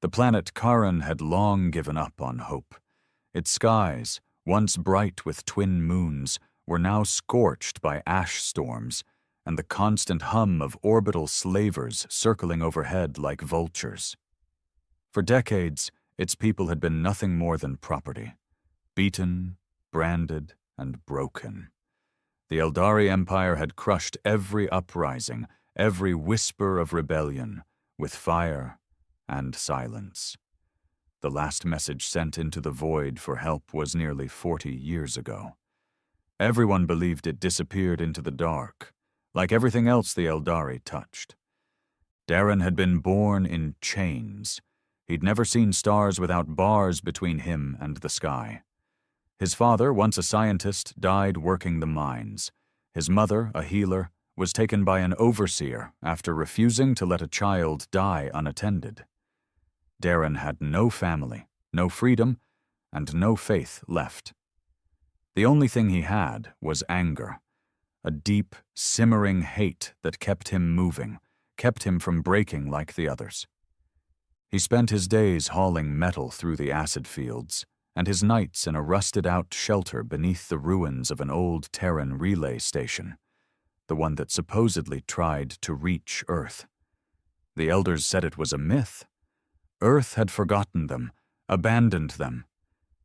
The planet Charon had long given up on hope. Its skies, once bright with twin moons, were now scorched by ash storms and the constant hum of orbital slavers circling overhead like vultures. For decades, its people had been nothing more than property, beaten, branded, and broken. The Eldari Empire had crushed every uprising, every whisper of rebellion, with fire and silence. The last message sent into the void for help was nearly 40 years ago. Everyone believed it disappeared into the dark, like everything else the Eldari touched. Darren had been born in chains. He'd never seen stars without bars between him and the sky. His father, once a scientist, died working the mines. His mother, a healer, was taken by an overseer after refusing to let a child die unattended. Darren had no family, no freedom, and no faith left. The only thing he had was anger, a deep, simmering hate that kept him moving, kept him from breaking like the others. He spent his days hauling metal through the acid fields, and his nights in a rusted-out shelter beneath the ruins of an old Terran relay station, the one that supposedly tried to reach Earth. The elders said it was a myth. Earth had forgotten them, abandoned them.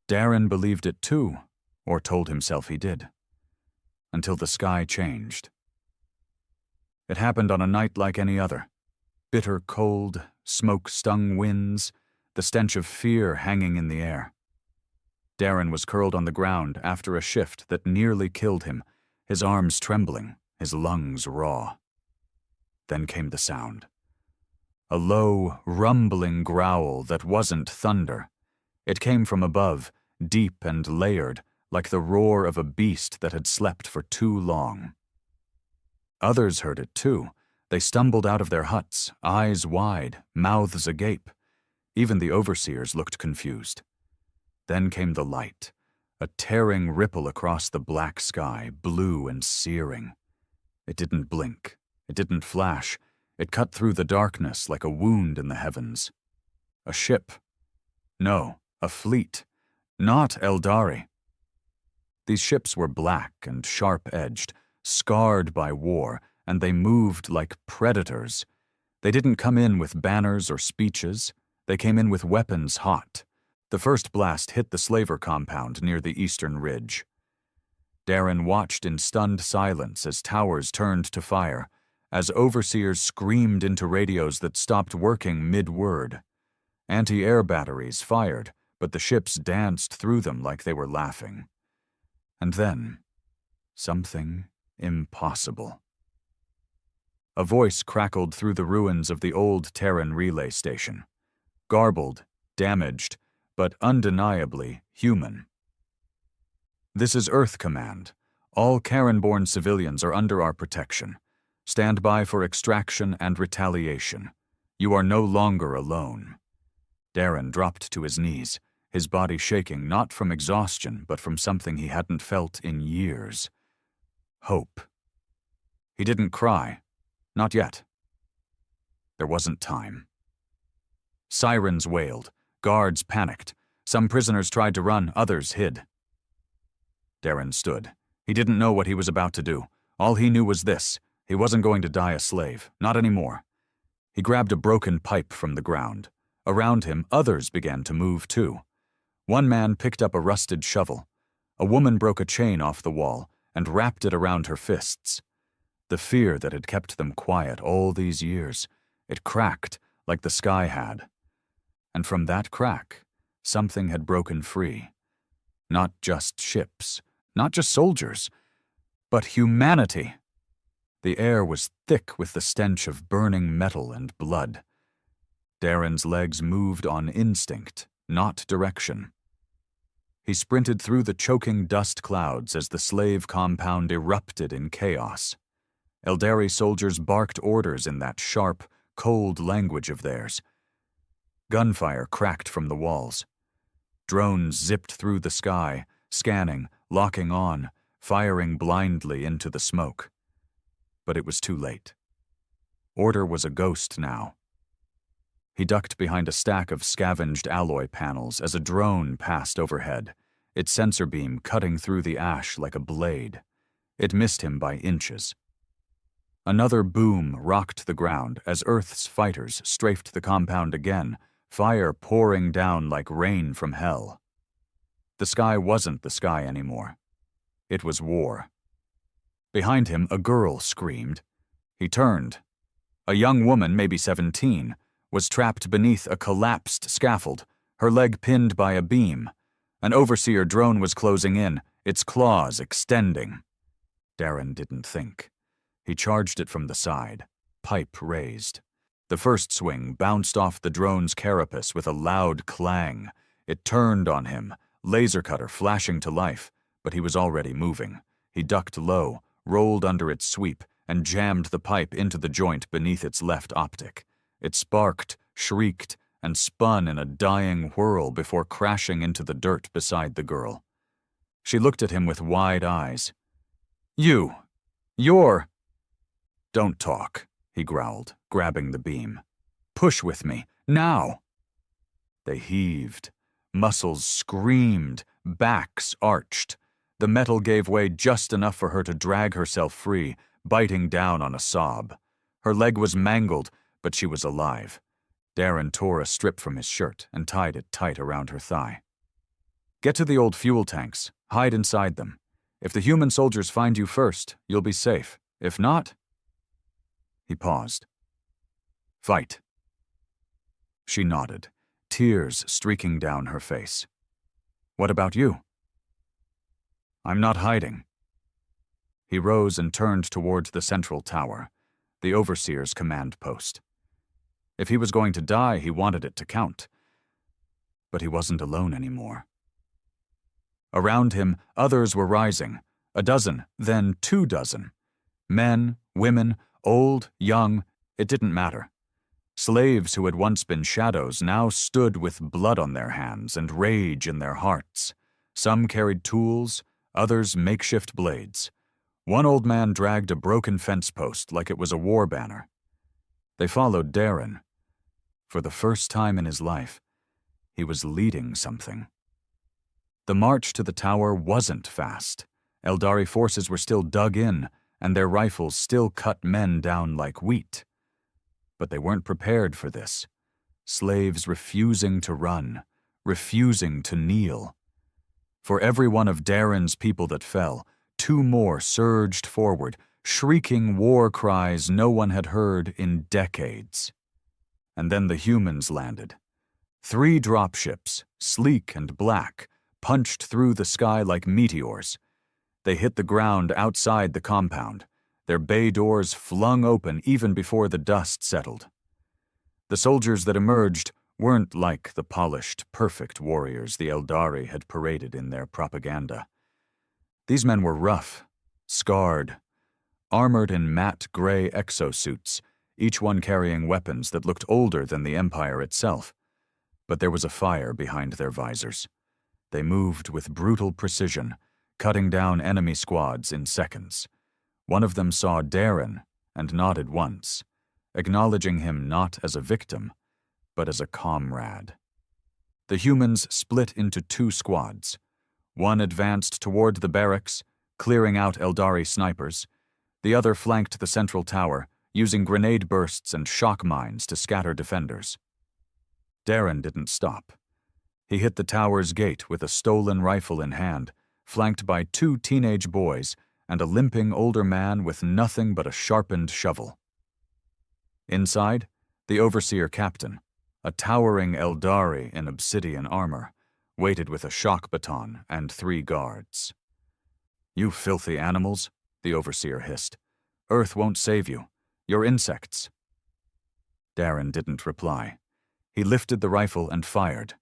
Darren believed it too, or told himself he did, until the sky changed. It happened on a night like any other. Bitter cold, smoke-stung winds, the stench of fear hanging in the air. Darren was curled on the ground after a shift that nearly killed him, his arms trembling, his lungs raw. Then came the sound. A low, rumbling growl that wasn't thunder. It came from above, deep and layered, like the roar of a beast that had slept for too long. Others heard it too. They stumbled out of their huts, eyes wide, mouths agape. Even the overseers looked confused. Then came the light, a tearing ripple across the black sky, blue and searing. It didn't blink. It didn't flash. It cut through the darkness like a wound in the heavens. A ship. No, a fleet. Not Eldari. These ships were black and sharp-edged, scarred by war, and they moved like predators. They didn't come in with banners or speeches. They came in with weapons hot. The first blast hit the slaver compound near the eastern ridge. Darren watched in stunned silence as towers turned to fire, as overseers screamed into radios that stopped working mid-word. Anti-air batteries fired, but the ships danced through them like they were laughing. And then, something impossible. A voice crackled through the ruins of the old Terran relay station. Garbled, damaged, but undeniably human. "This is Earth Command. All Charon-born civilians are under our protection. Stand by for extraction and retaliation. You are no longer alone." Darren dropped to his knees, his body shaking not from exhaustion but from something he hadn't felt in years. Hope. He didn't cry. Not yet. There wasn't time. Sirens wailed. Guards panicked. Some prisoners tried to run, others hid. Darren stood. He didn't know what he was about to do. All he knew was this: he wasn't going to die a slave, not anymore. He grabbed a broken pipe from the ground. Around him, others began to move too. One man picked up a rusted shovel. A woman broke a chain off the wall and wrapped it around her fists. The fear that had kept them quiet all these years, it cracked like the sky had. And from that crack, something had broken free. Not just ships, not just soldiers, but humanity. The air was thick with the stench of burning metal and blood. Darren's legs moved on instinct, not direction. He sprinted through the choking dust clouds as the slave compound erupted in chaos. Eldari soldiers barked orders in that sharp, cold language of theirs. Gunfire cracked from the walls. Drones zipped through the sky, scanning, locking on, firing blindly into the smoke. But it was too late. Order was a ghost now. He ducked behind a stack of scavenged alloy panels as a drone passed overhead, its sensor beam cutting through the ash like a blade. It missed him by inches. Another boom rocked the ground as Earth's fighters strafed the compound again, fire pouring down like rain from hell. The sky wasn't the sky anymore. It was war. Behind him, a girl screamed. He turned. A young woman, maybe 17, was trapped beneath a collapsed scaffold, her leg pinned by a beam. An overseer drone was closing in, its claws extending. Darren didn't think. He charged it from the side, pipe raised. The first swing bounced off the drone's carapace with a loud clang. It turned on him, laser cutter flashing to life, but he was already moving. He ducked low, rolled under its sweep, and jammed the pipe into the joint beneath its left optic. It sparked, shrieked, and spun in a dying whirl before crashing into the dirt beside the girl. She looked at him with wide eyes. You're... Don't talk, he growled, grabbing the beam. Push with me, now! They heaved. Muscles screamed, backs arched. The metal gave way just enough for her to drag herself free, biting down on a sob. Her leg was mangled, but she was alive. Darren tore a strip from his shirt and tied it tight around her thigh. Get to the old fuel tanks. Hide inside them. If the human soldiers find you first, you'll be safe. If not... He paused. Fight. She nodded, tears streaking down her face. What about you? I'm not hiding. He rose and turned towards the central tower, the Overseer's command post. If he was going to die, he wanted it to count. But he wasn't alone anymore. Around him, others were rising, a dozen, then 24. Men, women, old, young, it didn't matter. Slaves who had once been shadows now stood with blood on their hands and rage in their hearts. Some carried tools, others makeshift blades. One old man dragged a broken fence post like it was a war banner. They followed Darren. For the first time in his life, he was leading something. The march to the tower wasn't fast. Eldari forces were still dug in, and their rifles still cut men down like wheat. But they weren't prepared for this. Slaves refusing to run, refusing to kneel. For every one of Darren's people that fell, 2 more surged forward, shrieking war cries no one had heard in decades. And then the humans landed. 3 dropships, sleek and black, punched through the sky like meteors. They hit the ground outside the compound, their bay doors flung open even before the dust settled. The soldiers that emerged weren't like the polished, perfect warriors the Eldari had paraded in their propaganda. These men were rough, scarred, armored in matte gray exosuits, each one carrying weapons that looked older than the Empire itself. But there was a fire behind their visors. They moved with brutal precision, cutting down enemy squads in seconds. One of them saw Darren and nodded once, acknowledging him not as a victim, but as a comrade. The humans split into 2 squads. One advanced toward the barracks, clearing out Eldari snipers. The other flanked the central tower, using grenade bursts and shock mines to scatter defenders. Darren didn't stop. He hit the tower's gate with a stolen rifle in hand, flanked by 2 teenage boys and a limping older man with nothing but a sharpened shovel. Inside, the Overseer captain, a towering Eldari in obsidian armor, waited with a shock baton and 3 guards. You filthy animals, the Overseer hissed. Earth won't save you. You're insects. Darren didn't reply. He lifted the rifle and fired.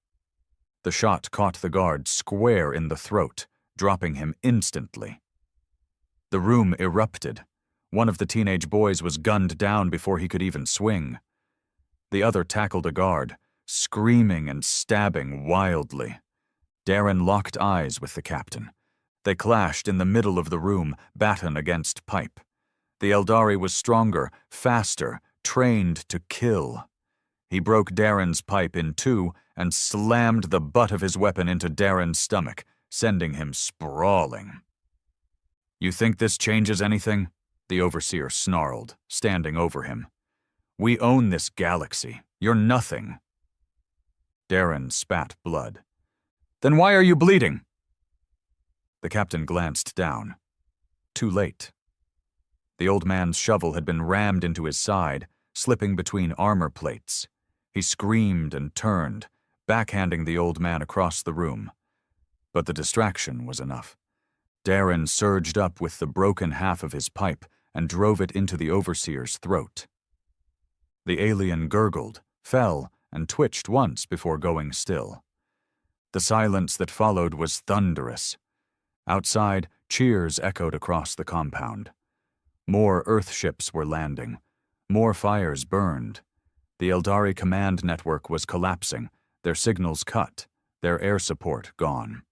The shot caught the guard square in the throat, dropping him instantly. The room erupted. One of the teenage boys was gunned down before he could even swing. The other tackled a guard, screaming and stabbing wildly. Darren locked eyes with the captain. They clashed in the middle of the room, baton against pipe. The Eldari was stronger, faster, trained to kill. He broke Darren's pipe in two and slammed the butt of his weapon into Darren's stomach, sending him sprawling. "You think this changes anything?" the Overseer snarled, standing over him. "We own this galaxy. You're nothing." Darren spat blood. "Then why are you bleeding?" The captain glanced down. Too late. The old man's shovel had been rammed into his side, slipping between armor plates. He screamed and turned, backhanding the old man across the room. But the distraction was enough. Darren surged up with the broken half of his pipe and drove it into the Overseer's throat. The alien gurgled, fell, and twitched once before going still. The silence that followed was thunderous. Outside, cheers echoed across the compound. More Earth ships were landing. More fires burned. The Eldari command network was collapsing, their signals cut, their air support gone.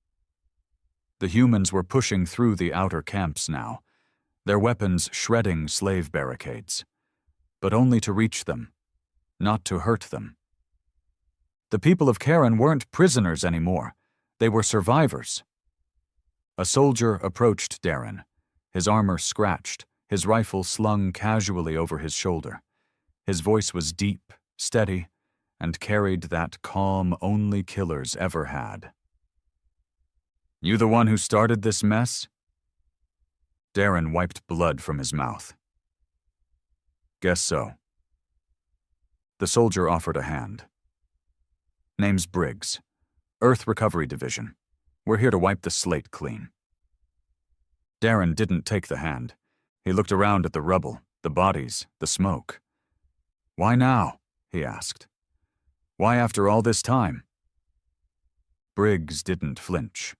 The humans were pushing through the outer camps now, their weapons shredding slave barricades. But only to reach them, not to hurt them. The people of Karen weren't prisoners anymore. They were survivors. A soldier approached Darren, his armor scratched, his rifle slung casually over his shoulder. His voice was deep, steady, and carried that calm only killers ever had. "You the one who started this mess?" Darren wiped blood from his mouth. "Guess so." The soldier offered a hand. "Name's Briggs. Earth Recovery Division. We're here to wipe the slate clean." Darren didn't take the hand. He looked around at the rubble, the bodies, the smoke. "Why now?" he asked. "Why after all this time?" Briggs didn't flinch.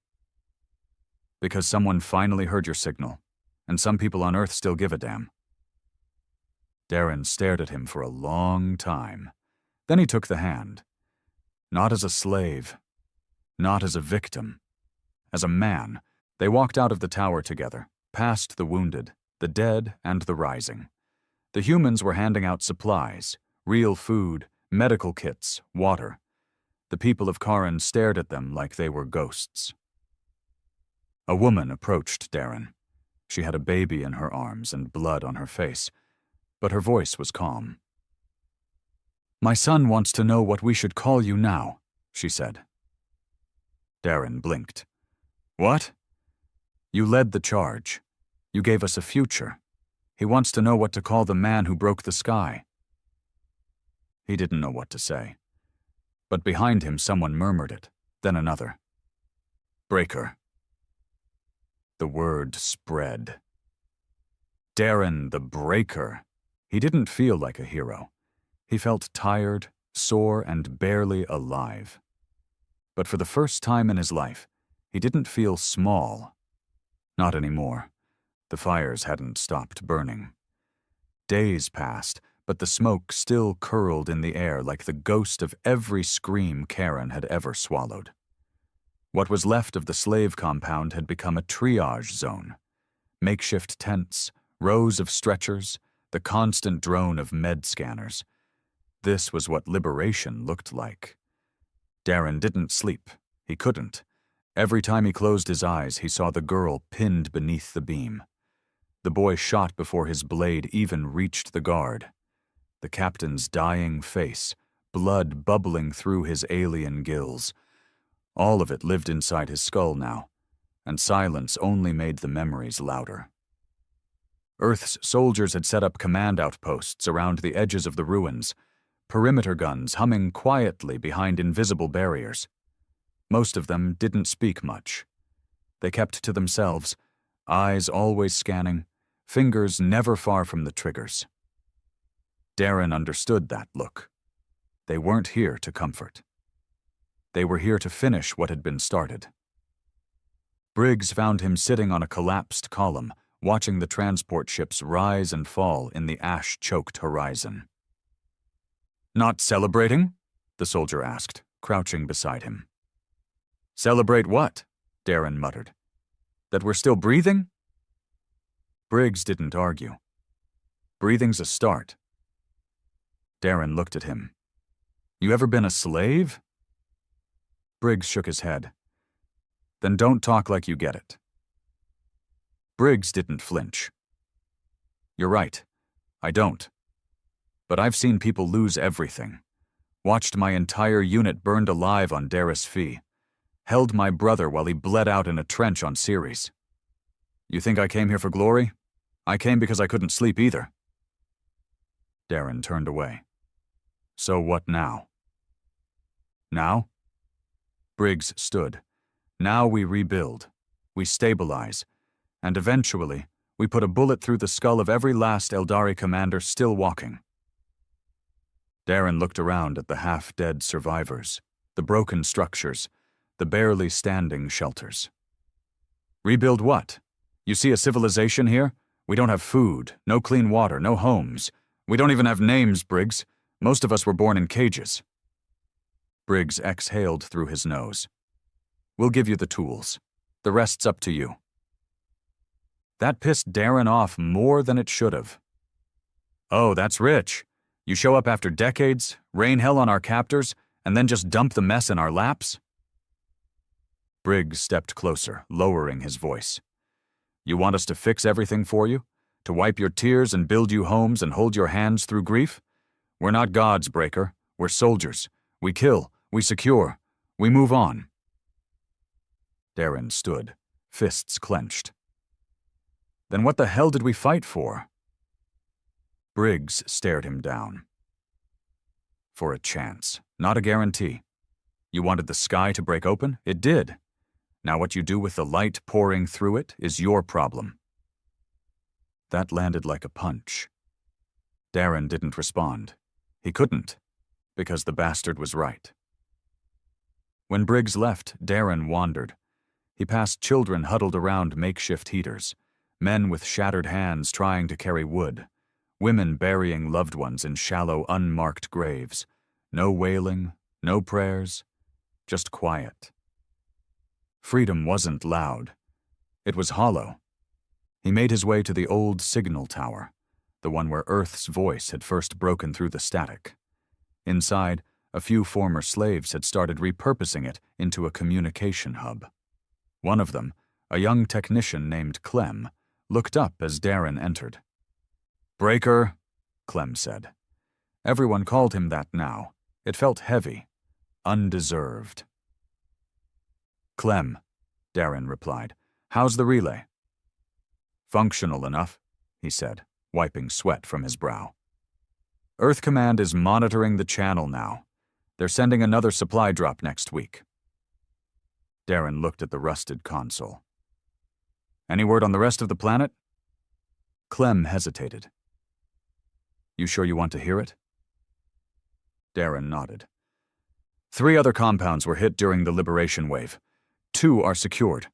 "Because someone finally heard your signal, and some people on Earth still give a damn." Darren stared at him for a long time. Then he took the hand. Not as a slave. Not as a victim. As a man, they walked out of the tower together, past the wounded, the dead, and the rising. The humans were handing out supplies, real food, medical kits, water. The people of Karen stared at them like they were ghosts. A woman approached Darren. She had a baby in her arms and blood on her face, but her voice was calm. "My son wants to know what we should call you now," she said. Darren blinked. "What?" "You led the charge. You gave us a future. He wants to know what to call the man who broke the sky." He didn't know what to say. But behind him someone murmured it, then another. "Breaker." The word spread. Darren the Breaker. He didn't feel like a hero. He felt tired, sore, and barely alive. But for the first time in his life, he didn't feel small. Not anymore. The fires hadn't stopped burning. Days passed, but the smoke still curled in the air like the ghost of every scream Karen had ever swallowed. What was left of the slave compound had become a triage zone. Makeshift tents, rows of stretchers, the constant drone of med scanners. This was what liberation looked like. Darren didn't sleep. He couldn't. Every time he closed his eyes, he saw the girl pinned beneath the beam. The boy shot before his blade even reached the guard. The captain's dying face, blood bubbling through his alien gills. All of it lived inside his skull now, and silence only made the memories louder. Earth's soldiers had set up command outposts around the edges of the ruins, perimeter guns humming quietly behind invisible barriers. Most of them didn't speak much. They kept to themselves, eyes always scanning, fingers never far from the triggers. Darren understood that look. They weren't here to comfort. They were here to finish what had been started. Briggs found him sitting on a collapsed column, watching the transport ships rise and fall in the ash-choked horizon. "Not celebrating?" the soldier asked, crouching beside him. "Celebrate what?" Darren muttered. "That we're still breathing?" Briggs didn't argue. "Breathing's a start." Darren looked at him. You ever been a slave? Briggs shook his head. Then don't talk like you get it. Briggs didn't flinch. You're right. I don't. But I've seen people lose everything. Watched my entire unit burned alive on Darris Fee. Held my brother while he bled out in a trench on Ceres. You think I came here for glory? I came because I couldn't sleep either. Darren turned away. So what now? Now? Briggs stood. Now we rebuild. We stabilize. And eventually, we put a bullet through the skull of every last Eldari commander still walking. Darren looked around at the half-dead survivors, the broken structures, the barely standing shelters. Rebuild what? You see a civilization here? We don't have food, no clean water, no homes. We don't even have names, Briggs. Most of us were born in cages. Briggs exhaled through his nose. We'll give you the tools. The rest's up to you. That pissed Darren off more than it should have. Oh, that's rich. You show up after decades, rain hell on our captors, and then just dump the mess in our laps? Briggs stepped closer, lowering his voice. You want us to fix everything for you? To wipe your tears and build you homes and hold your hands through grief? We're not gods, Breaker. We're soldiers. We kill. We secure. We move on. Darren stood, fists clenched. Then what the hell did we fight for? Briggs stared him down. For a chance, not a guarantee. You wanted the sky to break open? It did. Now what you do with the light pouring through it is your problem. That landed like a punch. Darren didn't respond. He couldn't, because the bastard was right. When Briggs left, Darren wandered. He passed children huddled around makeshift heaters, men with shattered hands trying to carry wood, women burying loved ones in shallow, unmarked graves. No wailing, no prayers, just quiet. Freedom wasn't loud. It was hollow. He made his way to the old signal tower, the one where Earth's voice had first broken through the static. Inside, a few former slaves had started repurposing it into a communication hub. One of them, a young technician named Clem, looked up as Darren entered. Breaker, Clem said. Everyone called him that now. It felt heavy, undeserved. Clem, Darren replied. How's the relay? Functional enough, he said, wiping sweat from his brow. Earth Command is monitoring the channel now. They're sending another supply drop next week. Darren looked at the rusted console. Any word on the rest of the planet? Clem hesitated. You sure you want to hear it? Darren nodded. 3 other compounds were hit during the liberation wave. 2 are secured.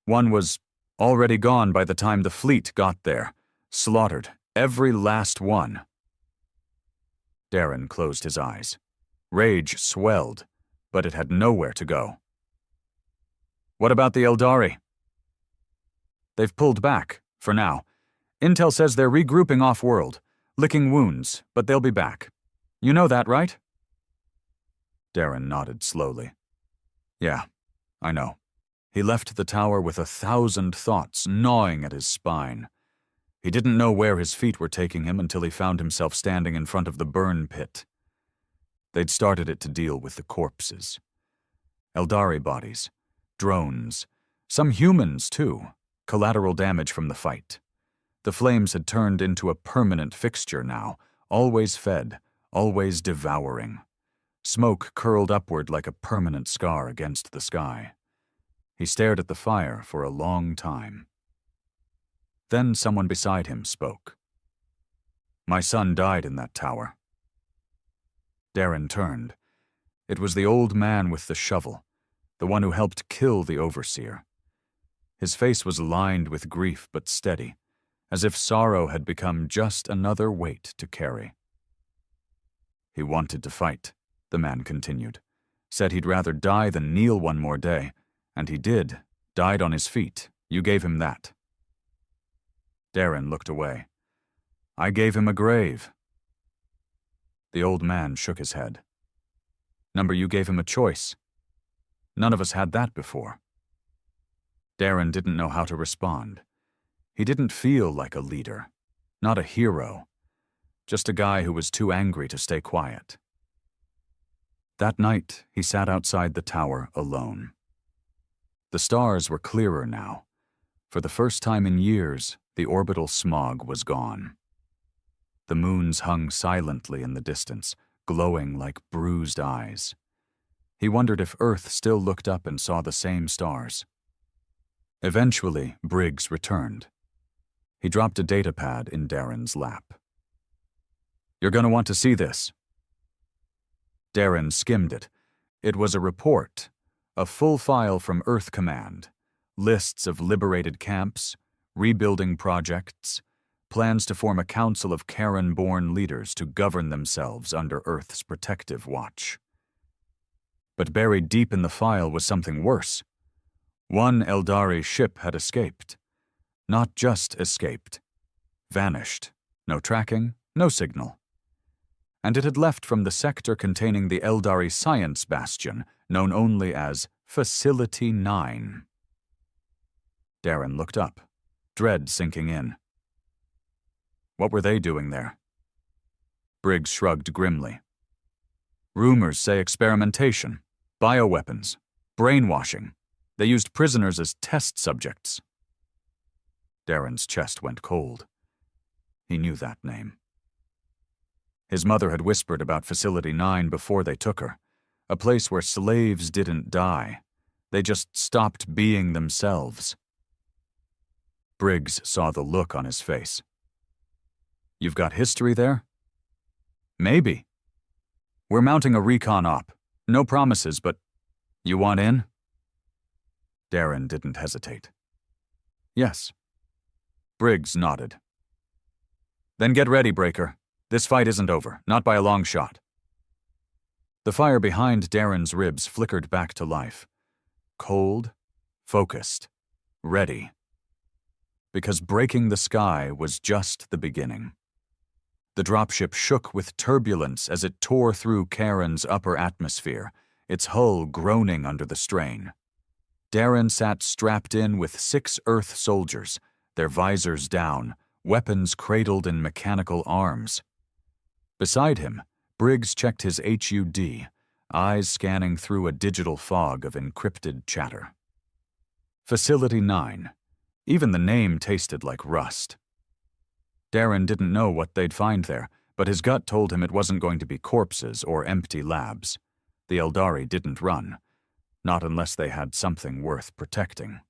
One was already gone by the time the fleet got there. Slaughtered. Every last one. Darren closed his eyes. Rage swelled, but it had nowhere to go. What about the Eldari? They've pulled back, for now. Intel says they're regrouping off-world, licking wounds, but they'll be back. You know that, right? Darren nodded slowly. Yeah, I know. He left the tower with 1,000 thoughts gnawing at his spine. He didn't know where his feet were taking him until he found himself standing in front of the burn pit. They'd started it to deal with the corpses. Eldari bodies, drones, some humans too, collateral damage from the fight. The flames had turned into a permanent fixture now, always fed, always devouring. Smoke curled upward like a permanent scar against the sky. He stared at the fire for a long time. Then someone beside him spoke. My son died in that tower. Darren turned. It was the old man with the shovel, the one who helped kill the overseer. His face was lined with grief but steady, as if sorrow had become just another weight to carry. He wanted to fight, the man continued. Said he'd rather die than kneel one more day, and he did, died on his feet. You gave him that. Darren looked away. I gave him a grave. The old man shook his head. Number, you gave him a choice. None of us had that before. Darren didn't know how to respond. He didn't feel like a leader, not a hero, just a guy who was too angry to stay quiet. That night, he sat outside the tower alone. The stars were clearer now. For the first time in years, the orbital smog was gone. The moons hung silently in the distance, glowing like bruised eyes. He wondered if Earth still looked up and saw the same stars. Eventually, Briggs returned. He dropped a datapad in Darren's lap. "You're going to want to see this." Darren skimmed it. It was a report, a full file from Earth Command, lists of liberated camps, rebuilding projects, plans to form a council of Karen-born leaders to govern themselves under Earth's protective watch. But buried deep in the file was something worse. One Eldari ship had escaped. Not just escaped. Vanished. No tracking, no signal. And it had left from the sector containing the Eldari science bastion, known only as Facility 9. Darren looked up, dread sinking in. What were they doing there? Briggs shrugged grimly. Rumors say experimentation, bioweapons, brainwashing. They used prisoners as test subjects. Darren's chest went cold. He knew that name. His mother had whispered about Facility 9 before they took her, a place where slaves didn't die. They just stopped being themselves. Briggs saw the look on his face. You've got history there? Maybe. We're mounting a recon op. No promises, but you want in? Darren didn't hesitate. Yes. Briggs nodded. Then get ready, Breaker. This fight isn't over, not by a long shot. The fire behind Darren's ribs flickered back to life. Cold, focused, ready. Because breaking the sky was just the beginning. The dropship shook with turbulence as it tore through Karen's upper atmosphere, its hull groaning under the strain. Darren sat strapped in with 6 Earth soldiers, their visors down, weapons cradled in mechanical arms. Beside him, Briggs checked his HUD, eyes scanning through a digital fog of encrypted chatter. Facility 9. Even the name tasted like rust. Darren didn't know what they'd find there, but his gut told him it wasn't going to be corpses or empty labs. The Eldari didn't run, not unless they had something worth protecting.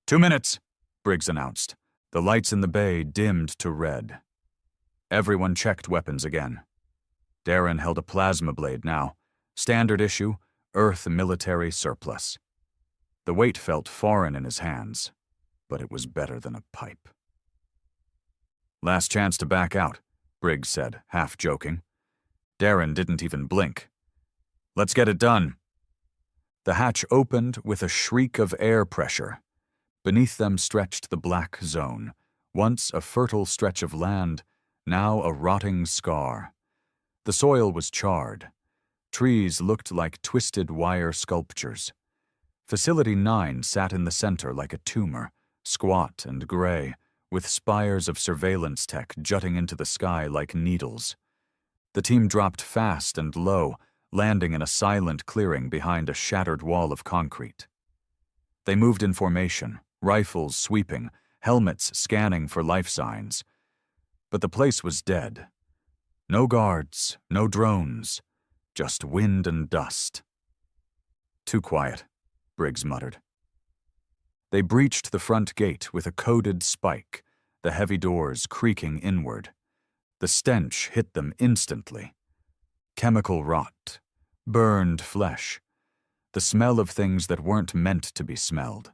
2 minutes, Briggs announced. The lights in the bay dimmed to red. Everyone checked weapons again. Darren held a plasma blade now, standard issue, Earth military surplus. The weight felt foreign in his hands, but it was better than a pipe. Last chance to back out, Briggs said, half joking. Darren didn't even blink. Let's get it done. The hatch opened with a shriek of air pressure. Beneath them stretched the black zone, once a fertile stretch of land, now a rotting scar. The soil was charred. Trees looked like twisted wire sculptures. Facility 9 sat in the center like a tumor, squat and gray, with spires of surveillance tech jutting into the sky like needles. The team dropped fast and low, landing in a silent clearing behind a shattered wall of concrete. They moved in formation, rifles sweeping, helmets scanning for life signs. But the place was dead. No guards, no drones, just wind and dust. Too quiet, Briggs muttered. They breached the front gate with a coded spike, the heavy doors creaking inward. The stench hit them instantly. Chemical rot, burned flesh, the smell of things that weren't meant to be smelled.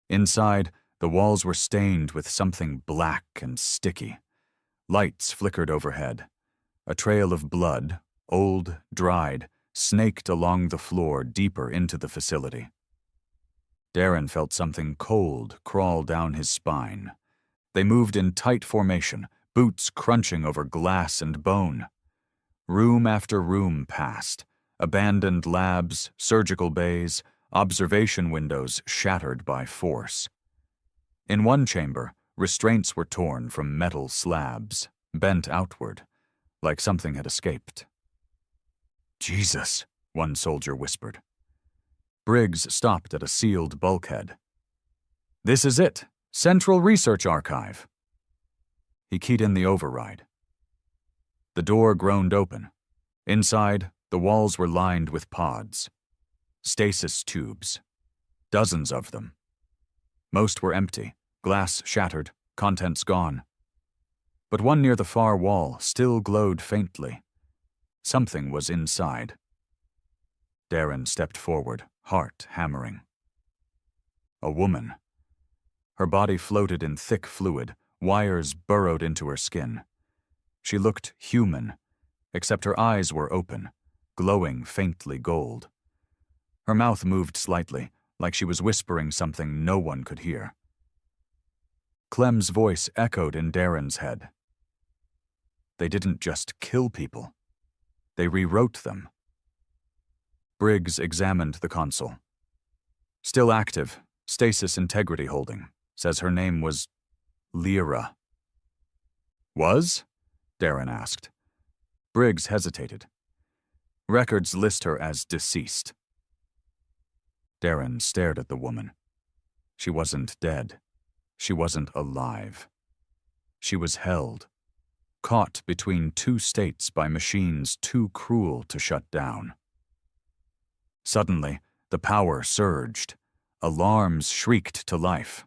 Inside, the walls were stained with something black and sticky. Lights flickered overhead. A trail of blood, old, dried, snaked along the floor deeper into the facility. Darren felt something cold crawl down his spine. They moved in tight formation, boots crunching over glass and bone. Room after room passed, abandoned labs, surgical bays, observation windows shattered by force. In one chamber, restraints were torn from metal slabs, bent outward, like something had escaped. "Jesus," one soldier whispered. Briggs stopped at a sealed bulkhead. "This is it, Central Research Archive." He keyed in the override. The door groaned open. Inside, the walls were lined with pods. Stasis tubes. Dozens of them. Most were empty, glass shattered, contents gone. But one near the far wall still glowed faintly. Something was inside. Darren stepped forward, heart hammering. A woman. Her body floated in thick fluid, wires burrowed into her skin. She looked human, except her eyes were open, glowing faintly gold. Her mouth moved slightly, like she was whispering something no one could hear. Clem's voice echoed in Darren's head. They didn't just kill people. They rewrote them. Briggs examined the console. Still active, stasis integrity holding. Says her name was Lyra. Was? Darren asked. Briggs hesitated. Records list her as deceased. Darren stared at the woman. She wasn't dead. She wasn't alive. She was held, caught between two states by machines too cruel to shut down. Suddenly, the power surged. Alarms shrieked to life.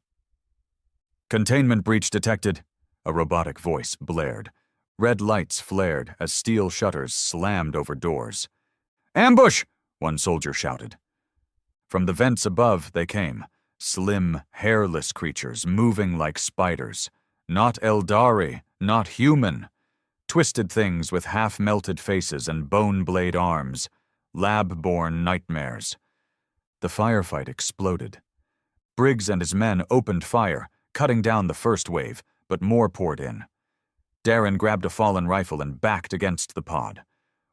"Containment breach detected," a robotic voice blared. Red lights flared as steel shutters slammed over doors. "Ambush!" one soldier shouted. From the vents above they came, slim, hairless creatures moving like spiders. Not Eldari, not human. Twisted things with half-melted faces and bone-blade arms. Lab-born nightmares. The firefight exploded. Briggs and his men opened fire, cutting down the first wave, but more poured in. Darren grabbed a fallen rifle and backed against the pod.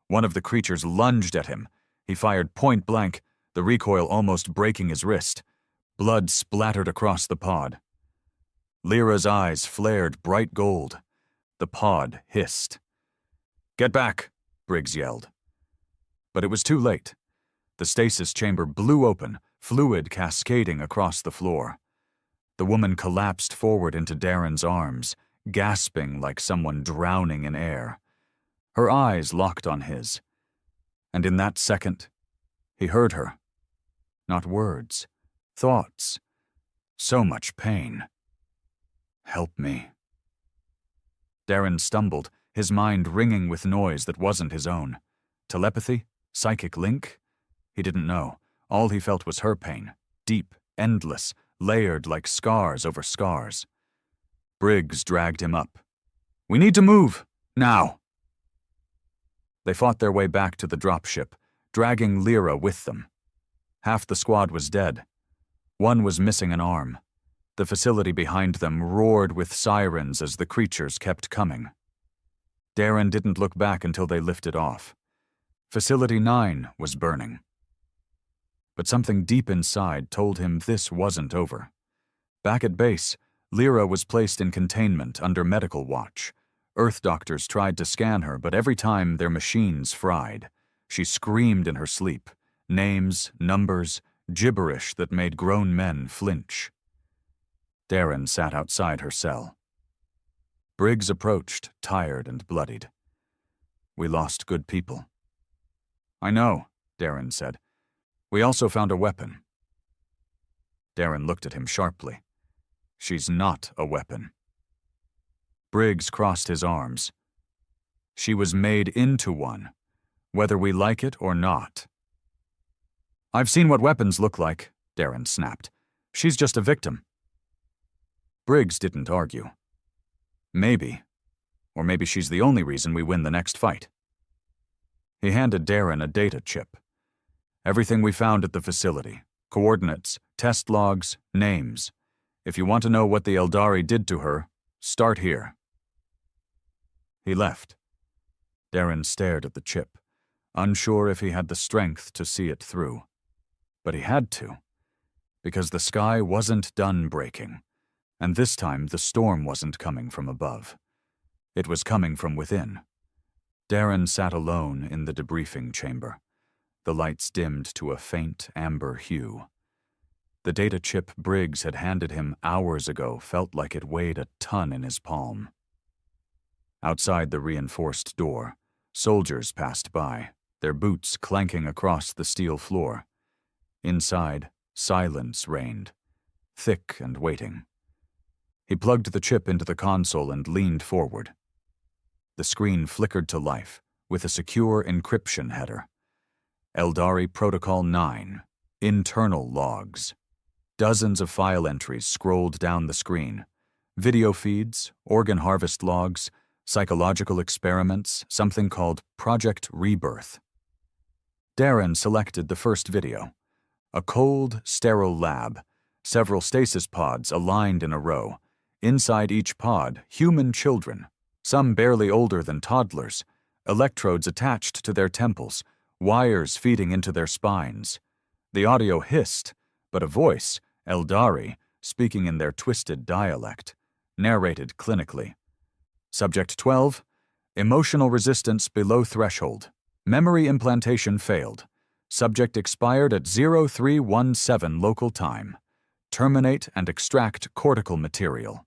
One of the creatures lunged at him. He fired point blank, the recoil almost breaking his wrist. Blood splattered across the pod. Lyra's eyes flared bright gold. The pod hissed. "Get back," Briggs yelled. But it was too late. The stasis chamber blew open, fluid cascading across the floor. The woman collapsed forward into Darren's arms, gasping like someone drowning in air. Her eyes locked on his. And in that second, he heard her. Not words, thoughts. So much pain. "Help me." Darren stumbled, his mind ringing with noise that wasn't his own. Telepathy? Psychic link? He didn't know. All he felt was her pain. Deep, endless, layered like scars over scars. Briggs dragged him up. "We need to move. Now." They fought their way back to the dropship, dragging Lyra with them. Half the squad was dead. One was missing an arm. The facility behind them roared with sirens as the creatures kept coming. Darren didn't look back until they lifted off. Facility 9 was burning. But something deep inside told him this wasn't over. Back at base, Lyra was placed in containment under medical watch. Earth doctors tried to scan her, but every time their machines fried. She screamed in her sleep. Names, numbers, gibberish that made grown men flinch. Darren sat outside her cell. Briggs approached, tired and bloodied. "We lost good people." "I know," Darren said. "We also found a weapon." Darren looked at him sharply. "She's not a weapon." Briggs crossed his arms. "She was made into one, whether we like it or not." "I've seen what weapons look like," Darren snapped. "She's just a victim." Briggs didn't argue. "Maybe. Or maybe she's the only reason we win the next fight." He handed Darren a data chip. "Everything we found at the facility. Coordinates, test logs, names. If you want to know what the Eldari did to her, start here." He left. Darren stared at the chip, unsure if he had the strength to see it through. But he had to, because the sky wasn't done breaking, and this time the storm wasn't coming from above. It was coming from within. Darren sat alone in the debriefing chamber. The lights dimmed to a faint amber hue. The data chip Briggs had handed him hours ago felt like it weighed a ton in his palm. Outside the reinforced door, soldiers passed by, their boots clanking across the steel floor. Inside, silence reigned, thick and waiting. He plugged the chip into the console and leaned forward. The screen flickered to life with a secure encryption header. Eldari Protocol 9, internal logs. Dozens of file entries scrolled down the screen. Video feeds, organ harvest logs, psychological experiments, something called Project Rebirth. Darren selected the first video. A cold, sterile lab, several stasis pods aligned in a row. Inside each pod, human children, some barely older than toddlers, electrodes attached to their temples, wires feeding into their spines. The audio hissed, but a voice, Eldari, speaking in their twisted dialect, narrated clinically. Subject 12, emotional resistance below threshold. Memory implantation failed. Subject expired at 0317 local time. Terminate and extract cortical material.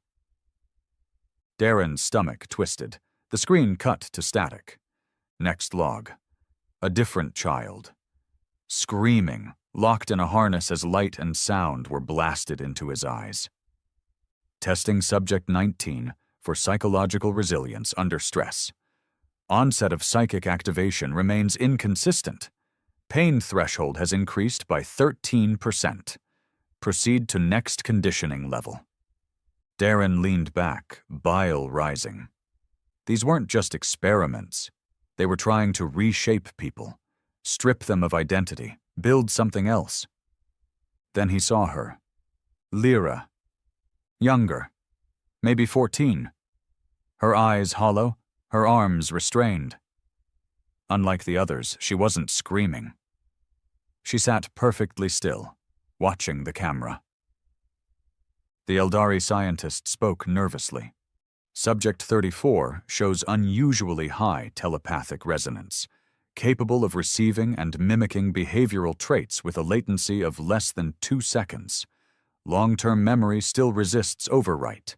Darren's stomach twisted. The screen cut to static. Next log. A different child. Screaming, locked in a harness as light and sound were blasted into his eyes. Testing Subject 19 for psychological resilience under stress. Onset of psychic activation remains inconsistent. Pain threshold has increased by 13%. Proceed to next conditioning level. Darren leaned back, bile rising. These weren't just experiments. They were trying to reshape people, strip them of identity, build something else. Then he saw her. Lyra. Younger. Maybe 14. Her eyes hollow, her arms restrained. Unlike the others, she wasn't screaming. She sat perfectly still, watching the camera. The Eldari scientist spoke nervously. Subject 34 shows unusually high telepathic resonance, capable of receiving and mimicking behavioral traits with a latency of less than 2 seconds. Long-term memory still resists overwrite.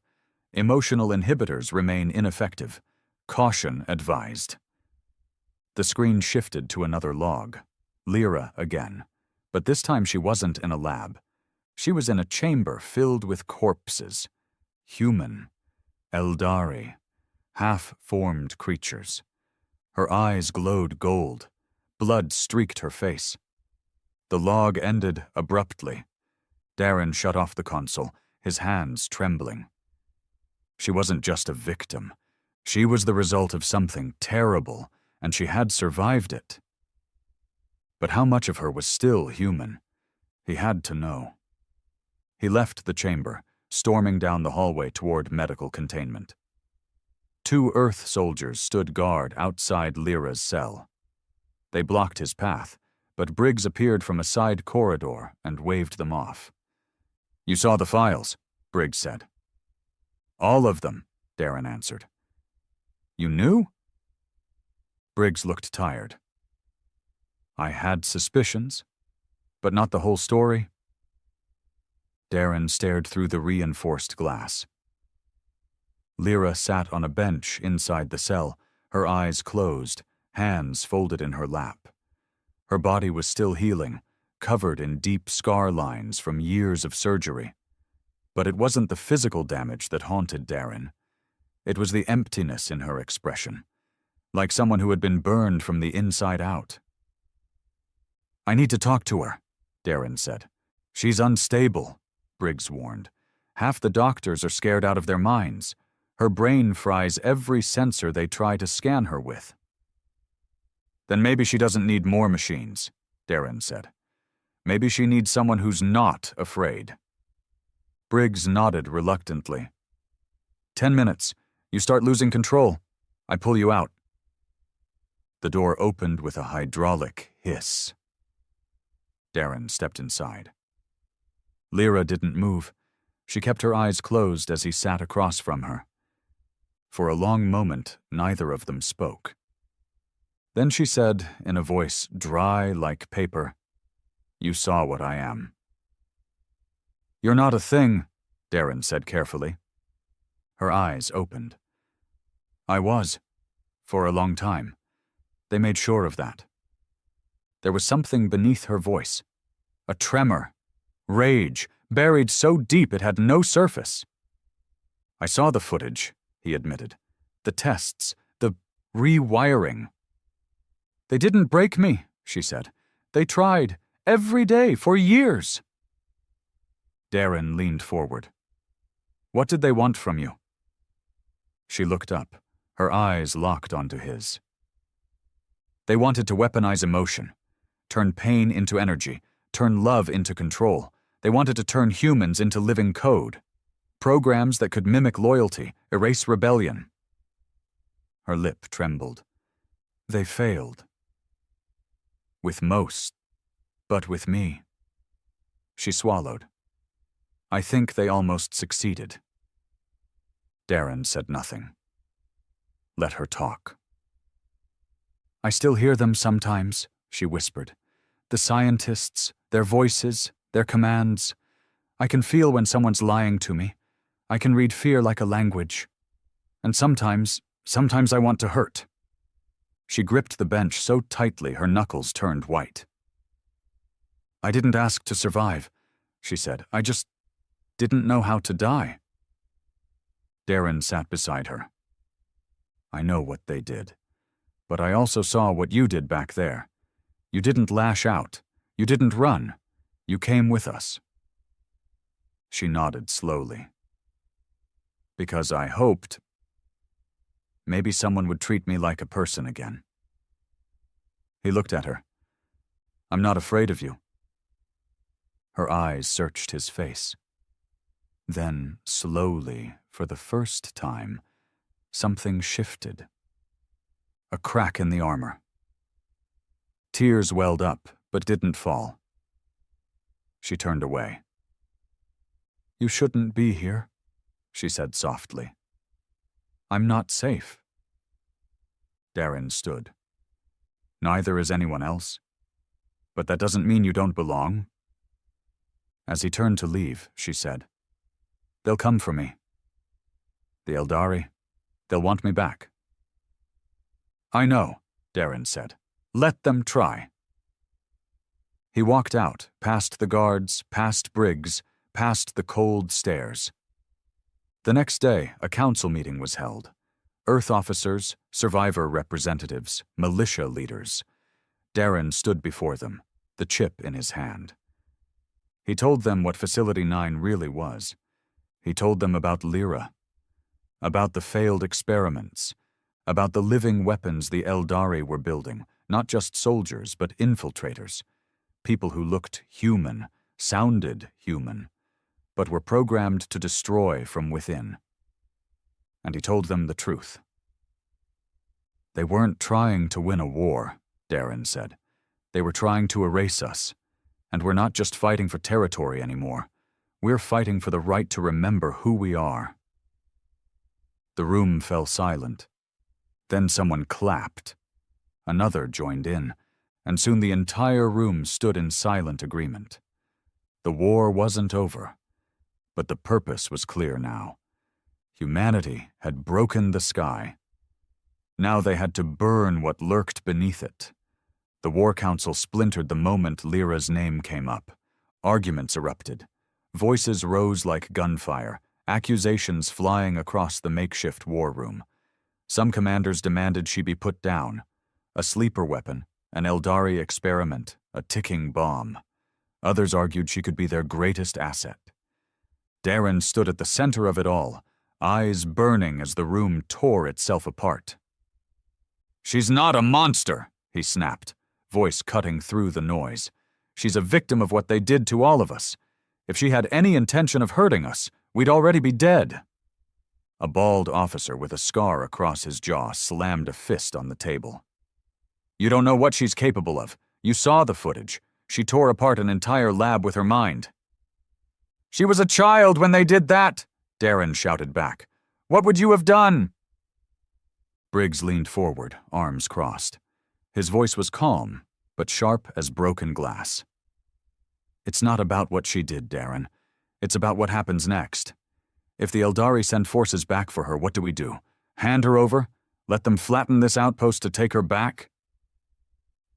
Emotional inhibitors remain ineffective. Caution advised. The screen shifted to another log. Lyra again. But this time she wasn't in a lab. She was in a chamber filled with corpses. Human. Eldari. Half-formed creatures. Her eyes glowed gold. Blood streaked her face. The log ended abruptly. Darren shut off the console, his hands trembling. She wasn't just a victim. She was the result of something terrible, and she had survived it. But how much of her was still human? He had to know. He left the chamber, storming down the hallway toward medical containment. 2 Earth soldiers stood guard outside Lyra's cell. They blocked his path, but Briggs appeared from a side corridor and waved them off. "You saw the files," Briggs said. "All of them," Darren answered. "You knew?" Briggs looked tired. "I had suspicions, but not the whole story." Darren stared through the reinforced glass. Lyra sat on a bench inside the cell, her eyes closed, hands folded in her lap. Her body was still healing, covered in deep scar lines from years of surgery. But it wasn't the physical damage that haunted Darren. It was the emptiness in her expression, like someone who had been burned from the inside out. "I need to talk to her," Darren said. "She's unstable," Briggs warned. "Half the doctors are scared out of their minds. Her brain fries every sensor they try to scan her with." "Then maybe she doesn't need more machines," Darren said. "Maybe she needs someone who's not afraid." Briggs nodded reluctantly. 10 minutes. You start losing control. I pull you out." The door opened with a hydraulic hiss. Darren stepped inside. Lyra didn't move. She kept her eyes closed as he sat across from her. For a long moment, neither of them spoke. Then she said, in a voice dry like paper, "You saw what I am." "You're not a thing," Darren said carefully. Her eyes opened. "I was. For a long time. They made sure of that." There was something beneath her voice. A tremor. Rage, buried so deep it had no surface. "I saw the footage," he admitted. "The tests. The rewiring." "They didn't break me," she said. "They tried. Every day. For years." Darren leaned forward. "What did they want from you?" She looked up, her eyes locked onto his. "They wanted to weaponize emotion, turn pain into energy, turn love into control. They wanted to turn humans into living code. Programs that could mimic loyalty, erase rebellion." Her lip trembled. "They failed." "With most, but with me." She swallowed. "I think they almost succeeded." Darren said nothing. Let her talk. "I still hear them sometimes," she whispered. "The scientists, their voices, their commands. I can feel when someone's lying to me. I can read fear like a language. And sometimes I want to hurt." She gripped the bench so tightly her knuckles turned white. "I didn't ask to survive," she said. "I just didn't know how to die." Darren sat beside her. "I know what they did. But I also saw what you did back there. You didn't lash out. You didn't run. You came with us." She nodded slowly. "Because I hoped maybe someone would treat me like a person again." He looked at her. "I'm not afraid of you." Her eyes searched his face. Then, slowly, for the first time, something shifted. A crack in the armor. Tears welled up, but didn't fall. She turned away. "You shouldn't be here," she said softly. "I'm not safe." Darren stood. "Neither is anyone else. But that doesn't mean you don't belong." As he turned to leave, she said, "They'll come for me. The Eldari, they'll want me back." "I know," Darren said. "Let them try." He walked out, past the guards, past Briggs, past the cold stairs. The next day, a council meeting was held. Earth officers, survivor representatives, militia leaders. Darren stood before them, the chip in his hand. He told them what Facility 9 really was. He told them about Lyra, about the failed experiments, about the living weapons the Eldari were building, not just soldiers, but infiltrators, people who looked human, sounded human, but were programmed to destroy from within. And he told them the truth. "They weren't trying to win a war," Darren said. "They were trying to erase us. And we're not just fighting for territory anymore. We're fighting for the right to remember who we are." The room fell silent. Then someone clapped. Another joined in, and soon the entire room stood in silent agreement. The war wasn't over, but the purpose was clear now. Humanity had broken the sky. Now they had to burn what lurked beneath it. The War Council splintered the moment Lyra's name came up. Arguments erupted. Voices rose like gunfire, accusations flying across the makeshift war room. Some commanders demanded she be put down. A sleeper weapon, an Eldari experiment, a ticking bomb. Others argued she could be their greatest asset. Darren stood at the center of it all, eyes burning as the room tore itself apart. "She's not a monster," he snapped, voice cutting through the noise. "She's a victim of what they did to all of us. If she had any intention of hurting us, we'd already be dead." A bald officer with a scar across his jaw slammed a fist on the table. You don't know what she's capable of. You saw the footage. She tore apart an entire lab with her mind." "She was a child when they did that," Darren shouted back. "What would you have done?" Briggs leaned forward, arms crossed. His voice was calm, but sharp as broken glass. "It's not about what she did, Darren. It's about what happens next. If the Eldari send forces back for her, what do we do? Hand her over? Let them flatten this outpost to take her back?"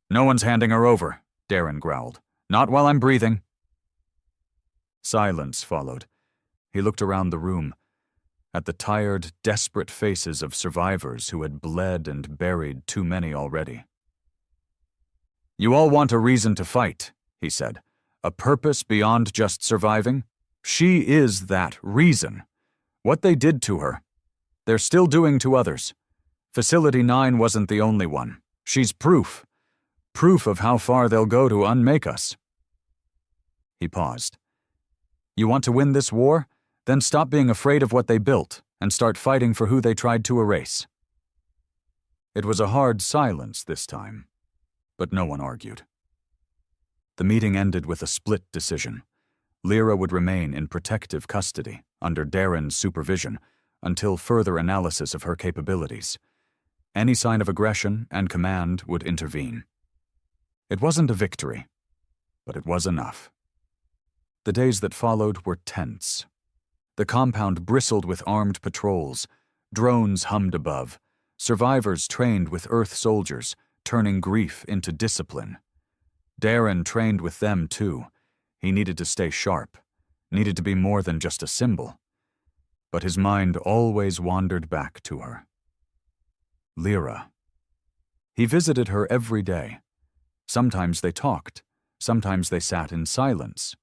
"No one's handing her over," Darren growled. "Not while I'm breathing." Silence followed. He looked around the room, at the tired, desperate faces of survivors who had bled and buried too many already. "You all want a reason to fight," he said. "A purpose beyond just surviving? She is that reason. What they did to her, they're still doing to others. Facility 9 wasn't the only one. She's proof. Proof of how far they'll go to unmake us." He paused. "You want to win this war? Then stop being afraid of what they built and start fighting for who they tried to erase." It was a hard silence this time, but no one argued. The meeting ended with a split decision. Lyra would remain in protective custody under Darren's supervision until further analysis of her capabilities. Any sign of aggression and command would intervene. It wasn't a victory, but it was enough. The days that followed were tense. The compound bristled with armed patrols. Drones hummed above. Survivors trained with Earth soldiers, turning grief into discipline. Darren trained with them too. He needed to stay sharp, needed to be more than just a symbol. But his mind always wandered back to her. Lyra. He visited her every day. Sometimes they talked, sometimes they sat in silence.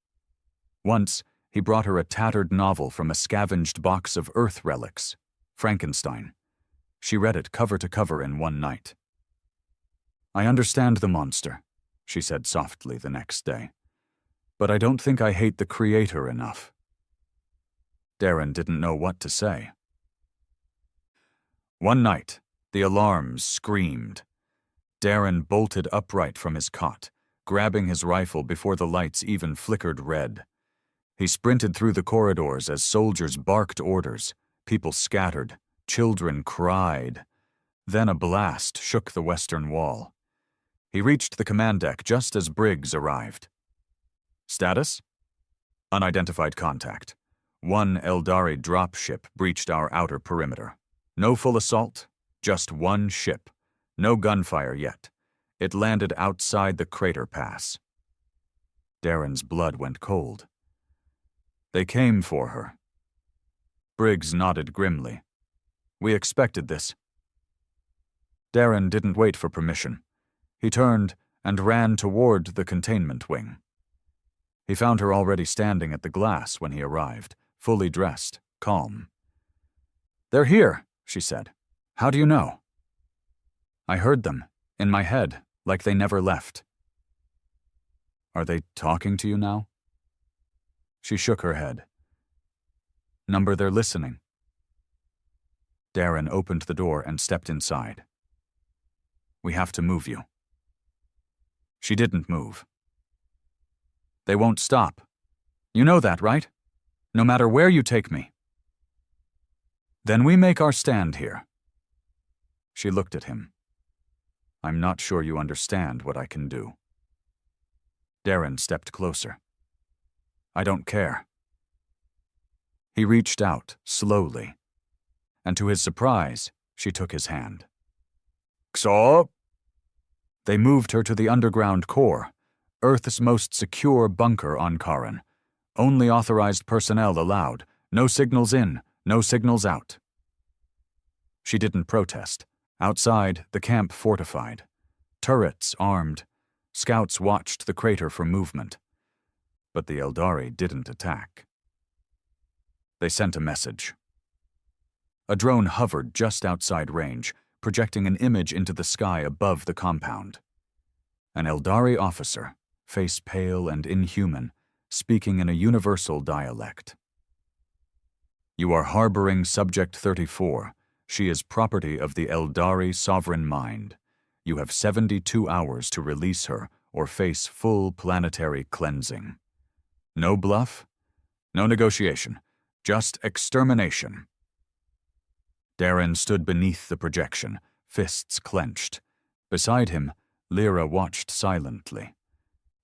Once, he brought her a tattered novel from a scavenged box of Earth relics, Frankenstein. She read it cover to cover in one night. "I understand the monster," she said softly the next day. "But I don't think I hate the creator enough." Darren didn't know what to say. One night, the alarms screamed. Darren bolted upright from his cot, grabbing his rifle before the lights even flickered red. He sprinted through the corridors as soldiers barked orders. People scattered. Children cried. Then a blast shook the western wall. He reached the command deck just as Briggs arrived. "Status? Unidentified contact. One Eldari dropship breached our outer perimeter. No full assault, just one ship. No gunfire yet. It landed outside the crater pass." Darren's blood went cold. "They came for her." Briggs nodded grimly. "We expected this." Darren didn't wait for permission. He turned and ran toward the containment wing. He found her already standing at the glass when he arrived, fully dressed, calm. "They're here," she said. "How do you know?" "I heard them, in my head, like they never left." "Are they talking to you now?" She shook her head. "Number they're listening." Darren opened the door and stepped inside. "We have to move you." She didn't move. "They won't stop. You know that, right? No matter where you take me." "Then we make our stand here." She looked at him. "I'm not sure you understand what I can do." Darren stepped closer. "I don't care." He reached out, slowly, and to his surprise, she took his hand. "Xo?" They moved her to the underground core, Earth's most secure bunker on Karan. Only authorized personnel allowed, no signals in, no signals out. She didn't protest. Outside, the camp fortified. Turrets armed. Scouts watched the crater for movement. But the Eldari didn't attack. They sent a message. A drone hovered just outside range, projecting an image into the sky above the compound. An Eldari officer, face pale and inhuman, speaking in a universal dialect. "You are harboring Subject 34. She is property of the Eldari sovereign mind. You have 72 hours to release her or face full planetary cleansing. No bluff, no negotiation, just extermination. Darren stood beneath the projection, fists clenched. Beside him, Lyra watched silently.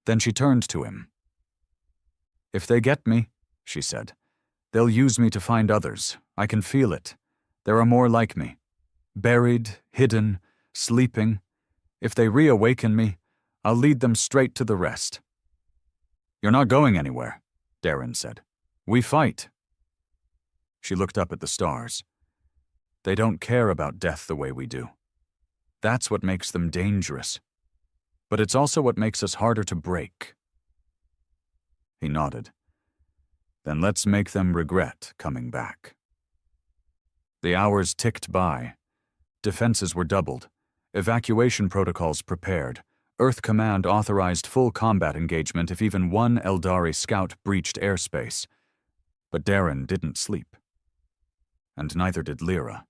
Then she turned to him. "If they get me," she said, "they'll use me to find others. I can feel it. There are more like me. Buried, hidden, sleeping. If they reawaken me, I'll lead them straight to the rest." "You're not going anywhere," Darren said. "We fight." She looked up at the stars. They don't care about death the way we do. That's what makes them dangerous. But it's also what makes us harder to break. He nodded. "Then let's make them regret coming back." The hours ticked by. Defenses were doubled. Evacuation protocols prepared. Earth Command authorized full combat engagement if even one Eldari scout breached airspace. But Darren didn't sleep. And neither did Lyra.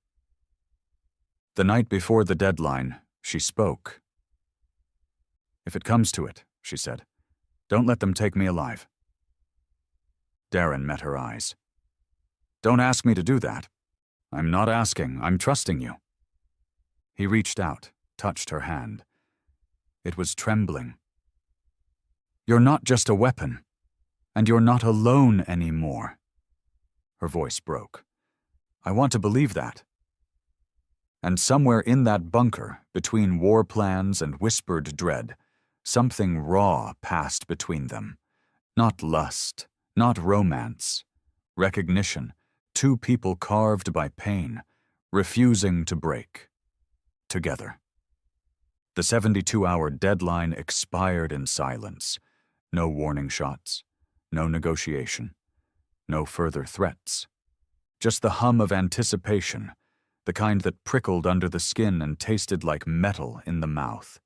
The night before the deadline, she spoke. "If it comes to it," she said, "don't let them take me alive." Darren met her eyes. "Don't ask me to do that. I'm not asking, I'm trusting you." He reached out, touched her hand. It was trembling. "You're not just a weapon, and you're not alone anymore." Her voice broke. "I want to believe that." And somewhere in that bunker, between war plans and whispered dread, something raw passed between them. Not lust, not romance. Recognition, two people carved by pain, refusing to break. Together. The 72-hour deadline expired in silence. No warning shots, no negotiation, no further threats. Just the hum of anticipation, the kind that prickled under the skin and tasted like metal in the mouth.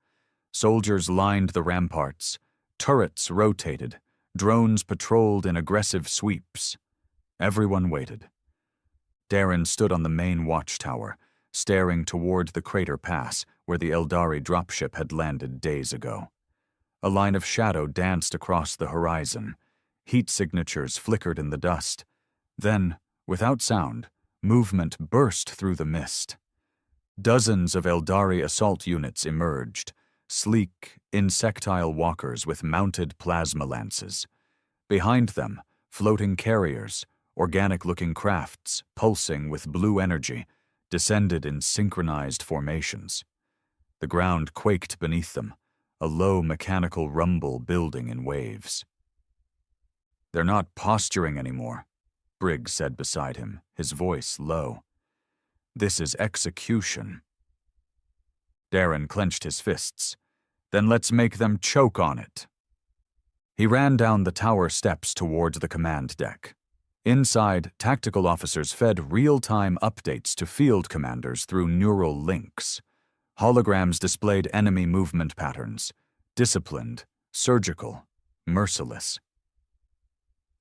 Soldiers lined the ramparts, turrets rotated, drones patrolled in aggressive sweeps. Everyone waited. Darren stood on the main watchtower, staring toward the crater pass where the Eldari dropship had landed days ago. A line of shadow danced across the horizon. Heat signatures flickered in the dust. Then, without sound, movement burst through the mist. Dozens of Eldari assault units emerged, sleek, insectile walkers with mounted plasma lances. Behind them, floating carriers, organic-looking crafts, pulsing with blue energy, descended in synchronized formations. The ground quaked beneath them, a low mechanical rumble building in waves. "They're not posturing anymore," Briggs said beside him, his voice low. "This is execution." Darren clenched his fists. "Then let's make them choke on it." He ran down the tower steps towards the command deck. Inside, tactical officers fed real-time updates to field commanders through neural links. Holograms displayed enemy movement patterns, disciplined, surgical, merciless.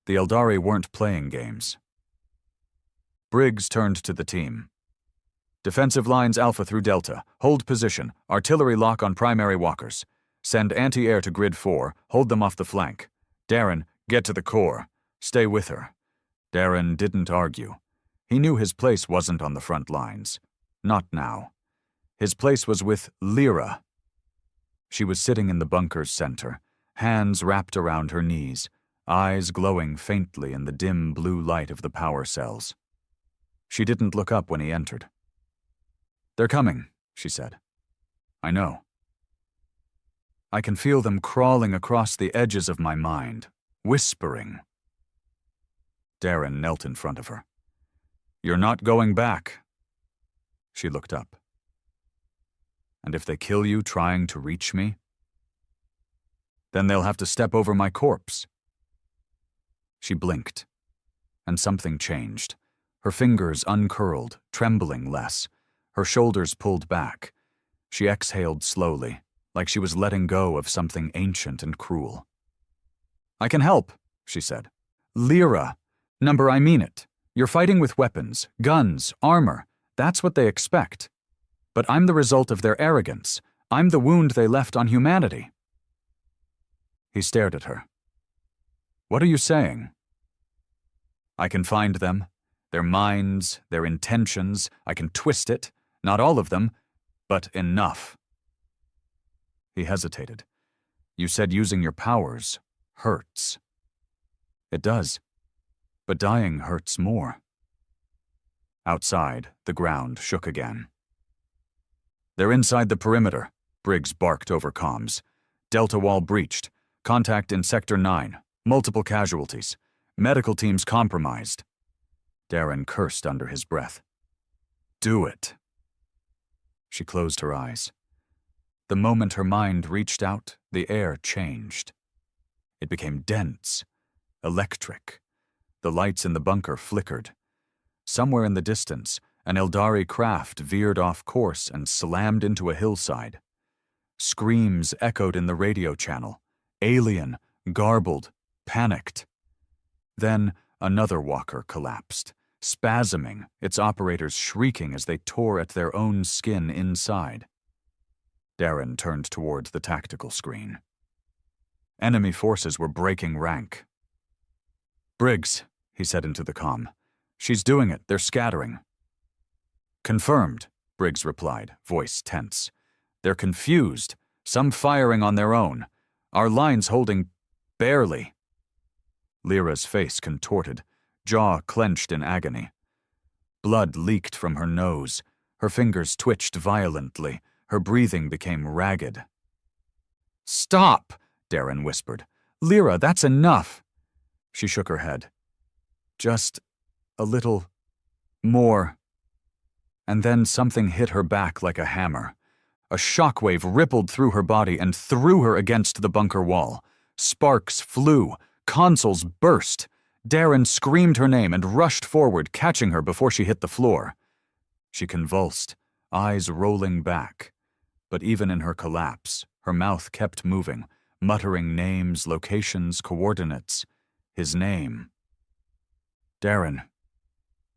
The Eldari weren't playing games. Briggs turned to the team. "Defensive lines Alpha through Delta. Hold position. Artillery lock on primary walkers. Send anti-air to Grid 4. Hold them off the flank. Darren, get to the core. Stay with her." Darren didn't argue. He knew his place wasn't on the front lines. Not now. His place was with Lyra. She was sitting in the bunker's center, hands wrapped around her knees, eyes glowing faintly in the dim blue light of the power cells. She didn't look up when he entered. "They're coming," she said. "I know. I can feel them crawling across the edges of my mind, whispering." Darren knelt in front of her. "You're not going back." She looked up. "And if they kill you trying to reach me? Then they'll have to step over my corpse." She blinked, and something changed. Her fingers uncurled, trembling less, her shoulders pulled back. She exhaled slowly, like she was letting go of something ancient and cruel. "I can help," she said. "Lyra. Number, I mean it. You're fighting with weapons, guns, armor. That's what they expect. But I'm the result of their arrogance. I'm the wound they left on humanity." He stared at her. "What are you saying?" "I can find them, their minds, their intentions. I can twist it, not all of them, but enough." He hesitated. "You said using your powers hurts." "It does, but dying hurts more." Outside, the ground shook again. "They're inside the perimeter," Briggs barked over comms. "Delta wall breached. Contact in Sector 9. Multiple casualties. Medical teams compromised." Darren cursed under his breath. "Do it." She closed her eyes. The moment her mind reached out, the air changed. It became dense, electric. The lights in the bunker flickered. Somewhere in the distance, an Eldari craft veered off course and slammed into a hillside. Screams echoed in the radio channel. Alien, garbled, panicked. Then another walker collapsed, spasming, its operators shrieking as they tore at their own skin inside. Darren turned toward the tactical screen. Enemy forces were breaking rank. "Briggs," he said into the comm. "She's doing it. They're scattering." "Confirmed," Briggs replied, voice tense. "They're confused, some firing on their own. Our line's holding barely." Lyra's face contorted, jaw clenched in agony. Blood leaked from her nose. Her fingers twitched violently. Her breathing became ragged. "Stop," Darren whispered. "Lyra, that's enough." She shook her head. "Just a little more." And then something hit her back like a hammer. A shockwave rippled through her body and threw her against the bunker wall. Sparks flew. Consoles burst. Darren screamed her name and rushed forward, catching her before she hit the floor. She convulsed, eyes rolling back. But even in her collapse, her mouth kept moving, muttering names, locations, coordinates. His name. "Darren.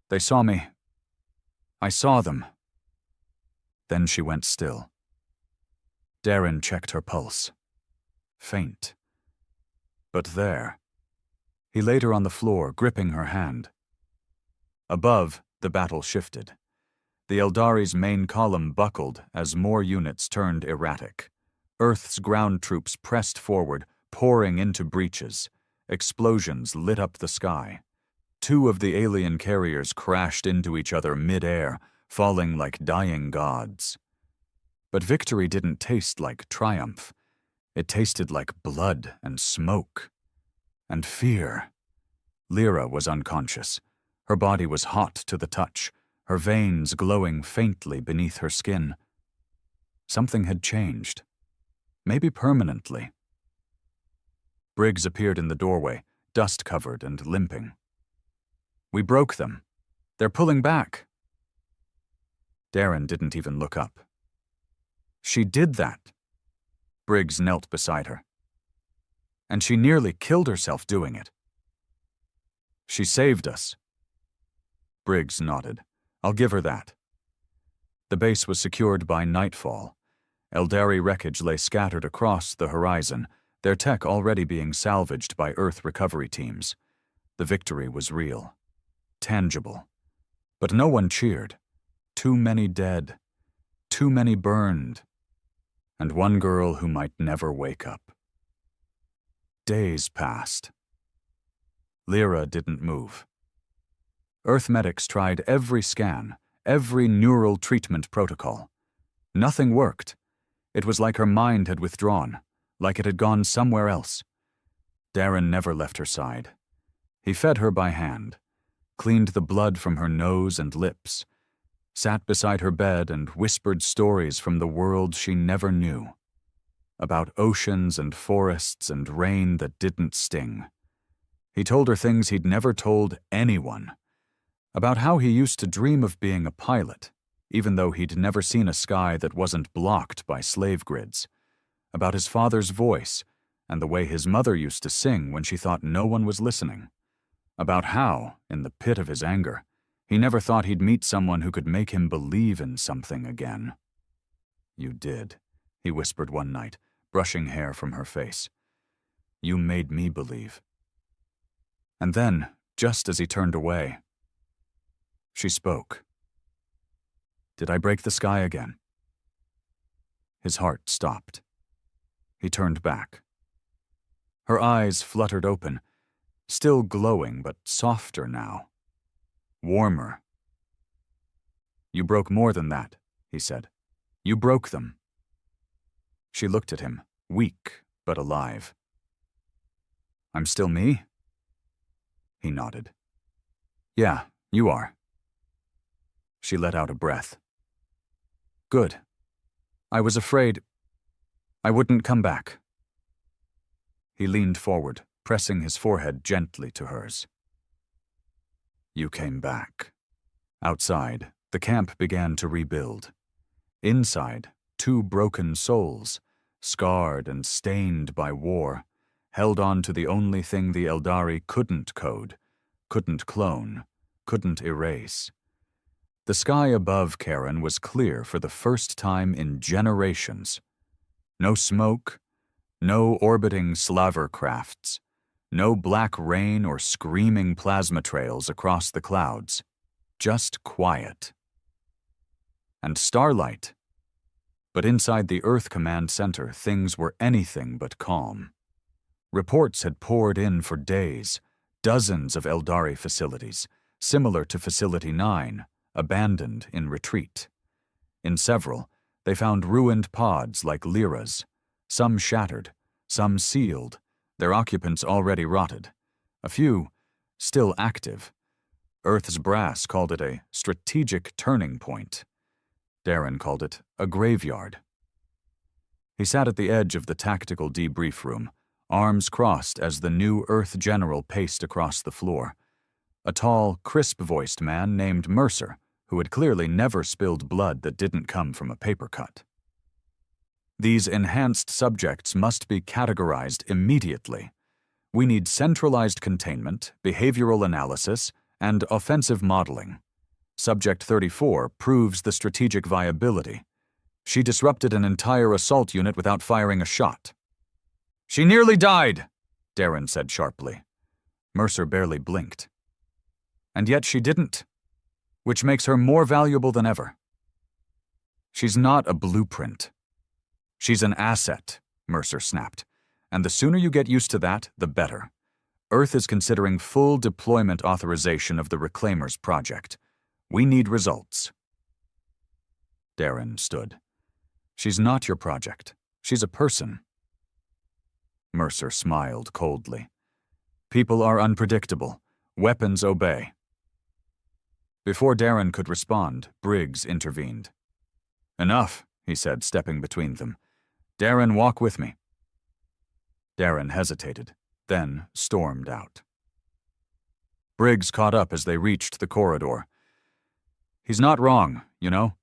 They saw me. I saw them." Then she went still. Darren checked her pulse. Faint. But there. He laid her on the floor, gripping her hand. Above, the battle shifted. The Eldari's main column buckled as more units turned erratic. Earth's ground troops pressed forward, pouring into breaches. Explosions lit up the sky. 2 of the alien carriers crashed into each other mid-air, falling like dying gods. But victory didn't taste like triumph. It tasted like blood and smoke. And fear. Lyra was unconscious. Her body was hot to the touch, her veins glowing faintly beneath her skin. Something had changed. Maybe permanently. Briggs appeared in the doorway, dust-covered and limping. "We broke them. They're pulling back." Darren didn't even look up. "She did that." Briggs knelt beside her. "And she nearly killed herself doing it." "She saved us." Briggs nodded. "I'll give her that." The base was secured by nightfall. Eldari wreckage lay scattered across the horizon, their tech already being salvaged by Earth recovery teams. The victory was real. Tangible. But no one cheered. Too many dead. Too many burned. And one girl who might never wake up. Days passed. Lyra didn't move. Earth medics tried every scan, every neural treatment protocol. Nothing worked. It was like her mind had withdrawn, like it had gone somewhere else. Darren never left her side. He fed her by hand, cleaned the blood from her nose and lips, sat beside her bed and whispered stories from the world she never knew. About oceans and forests and rain that didn't sting. He told her things he'd never told anyone. About how he used to dream of being a pilot, even though he'd never seen a sky that wasn't blocked by slave grids. About his father's voice, and the way his mother used to sing when she thought no one was listening. About how, in the pit of his anger, he never thought he'd meet someone who could make him believe in something again. "You did," he whispered one night, brushing hair from her face. You made me believe. And then, just as he turned away, she spoke. Did I break the sky again? His heart stopped. He turned back. Her eyes fluttered open, still glowing but softer now. Warmer. You broke more than that, he said. You broke them. She looked at him, weak but alive. I'm still me? He nodded. Yeah, you are. She let out a breath. Good. I was afraid I wouldn't come back. He leaned forward, pressing his forehead gently to hers. You came back. Outside, the camp began to rebuild. Inside, two broken souls, scarred and stained by war, held on to the only thing the Eldari couldn't code, couldn't clone, couldn't erase. The sky above Karen was clear for the first time in generations. No smoke, no orbiting slaver crafts, no black rain or screaming plasma trails across the clouds. Just quiet. And starlight. But inside the Earth Command Center, things were anything but calm. Reports had poured in for days, dozens of Eldari facilities, similar to Facility 9, abandoned in retreat. In several, they found ruined pods like Lyra's, some shattered, some sealed, their occupants already rotted. A few, still active. Earth's brass called it a strategic turning point. Darren called it a graveyard. He sat at the edge of the tactical debrief room, arms crossed as the new Earth general paced across the floor. A tall, crisp-voiced man named Mercer, who had clearly never spilled blood that didn't come from a paper cut. These enhanced subjects must be categorized immediately. We need centralized containment, behavioral analysis, and offensive modeling. Subject 34 proves the strategic viability. She disrupted an entire assault unit without firing a shot. She nearly died, Darren said sharply. Mercer barely blinked. And yet she didn't, which makes her more valuable than ever. She's not a blueprint. She's an asset, Mercer snapped. And the sooner you get used to that, the better. Earth is considering full deployment authorization of the Reclaimers project. We need results. Darren stood. She's not your project. She's a person. Mercer smiled coldly. People are unpredictable. Weapons obey. Before Darren could respond, Briggs intervened. Enough, he said, stepping between them. Darren, walk with me. Darren hesitated, then stormed out. Briggs caught up as they reached the corridor. He's not wrong, you know.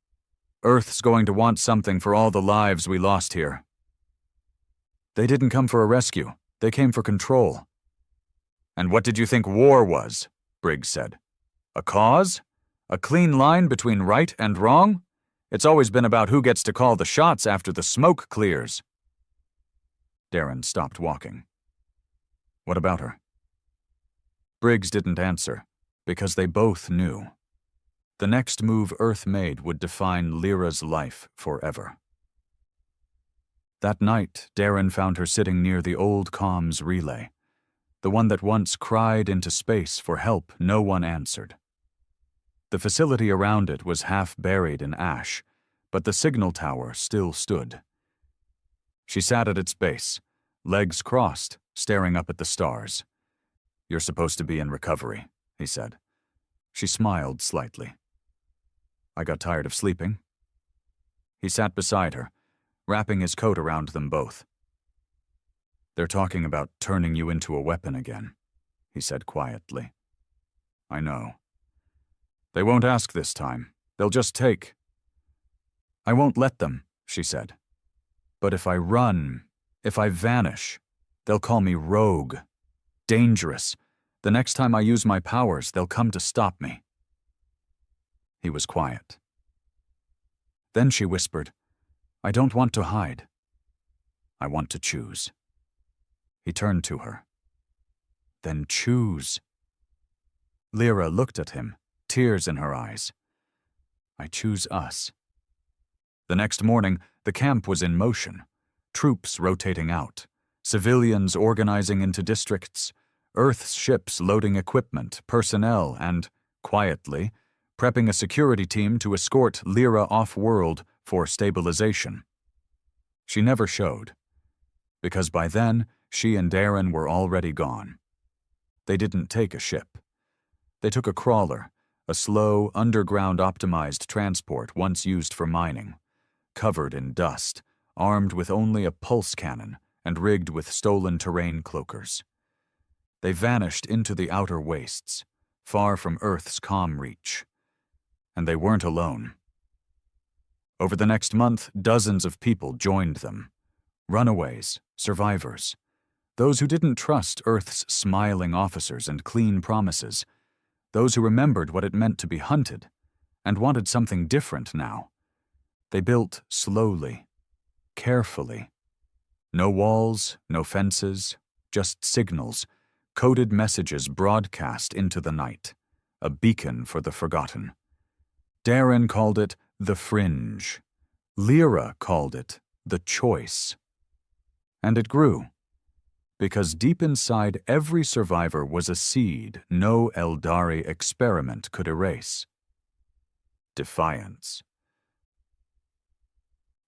Earth's going to want something for all the lives we lost here. They didn't come for a rescue. They came for control. And what did you think war was? Briggs said. A cause? A clean line between right and wrong? It's always been about who gets to call the shots after the smoke clears. Darren stopped walking. What about her? Briggs didn't answer, because they both knew. The next move Earth made would define Lyra's life forever. That night, Darren found her sitting near the old comms relay, the one that once cried into space for help no one answered. The facility around it was half buried in ash, but the signal tower still stood. She sat at its base, legs crossed, staring up at the stars. You're supposed to be in recovery, he said. She smiled slightly. I got tired of sleeping. He sat beside her, wrapping his coat around them both. They're talking about turning you into a weapon again, he said quietly. I know. They won't ask this time. They'll just take. I won't let them, she said. But if I run, if I vanish, they'll call me rogue, dangerous. The next time I use my powers, they'll come to stop me. He was quiet. Then she whispered, I don't want to hide. I want to choose." He turned to her. "Then choose." Lyra looked at him, tears in her eyes. "I choose us." The next morning, the camp was in motion. Troops rotating out, civilians organizing into districts, Earth's ships loading equipment, personnel, and, quietly, prepping a security team to escort Lyra off-world for stabilization. She never showed, because by then, she and Darren were already gone. They didn't take a ship. They took a crawler, a slow, underground-optimized transport once used for mining, covered in dust, armed with only a pulse cannon and rigged with stolen terrain cloakers. They vanished into the outer wastes, far from Earth's calm reach. And they weren't alone. Over the next month, dozens of people joined them. Runaways, survivors, those who didn't trust Earth's smiling officers and clean promises, those who remembered what it meant to be hunted and wanted something different now. They built slowly, carefully. No walls, no fences, just signals, coded messages broadcast into the night, a beacon for the forgotten. Darren called it the fringe. Lyra called it the choice. And it grew, because deep inside every survivor was a seed no Eldari experiment could erase. Defiance.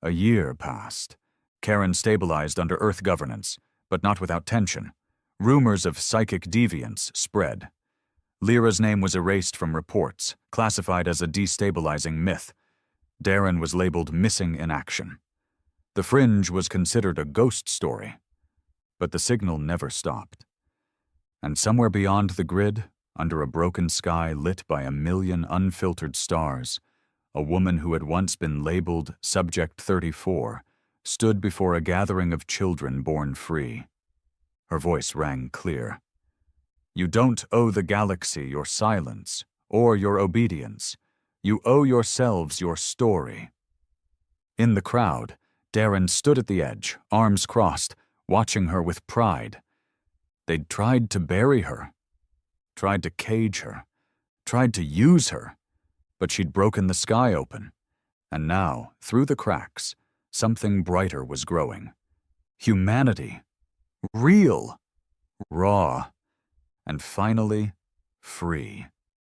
A year passed. Karen stabilized under Earth governance, but not without tension. Rumors of psychic deviance spread. Lyra's name was erased from reports, classified as a destabilizing myth. Darren was labeled missing in action. The fringe was considered a ghost story, but the signal never stopped. And somewhere beyond the grid, under a broken sky lit by 1,000,000 unfiltered stars, a woman who had once been labeled Subject 34 stood before a gathering of children born free. Her voice rang clear. "You don't owe the galaxy your silence or your obedience. You owe yourselves your story." In the crowd, Darren stood at the edge, arms crossed, watching her with pride. They'd tried to bury her, tried to cage her, tried to use her, but she'd broken the sky open. And now, through the cracks, something brighter was growing. Humanity. Real. Raw. And finally, free.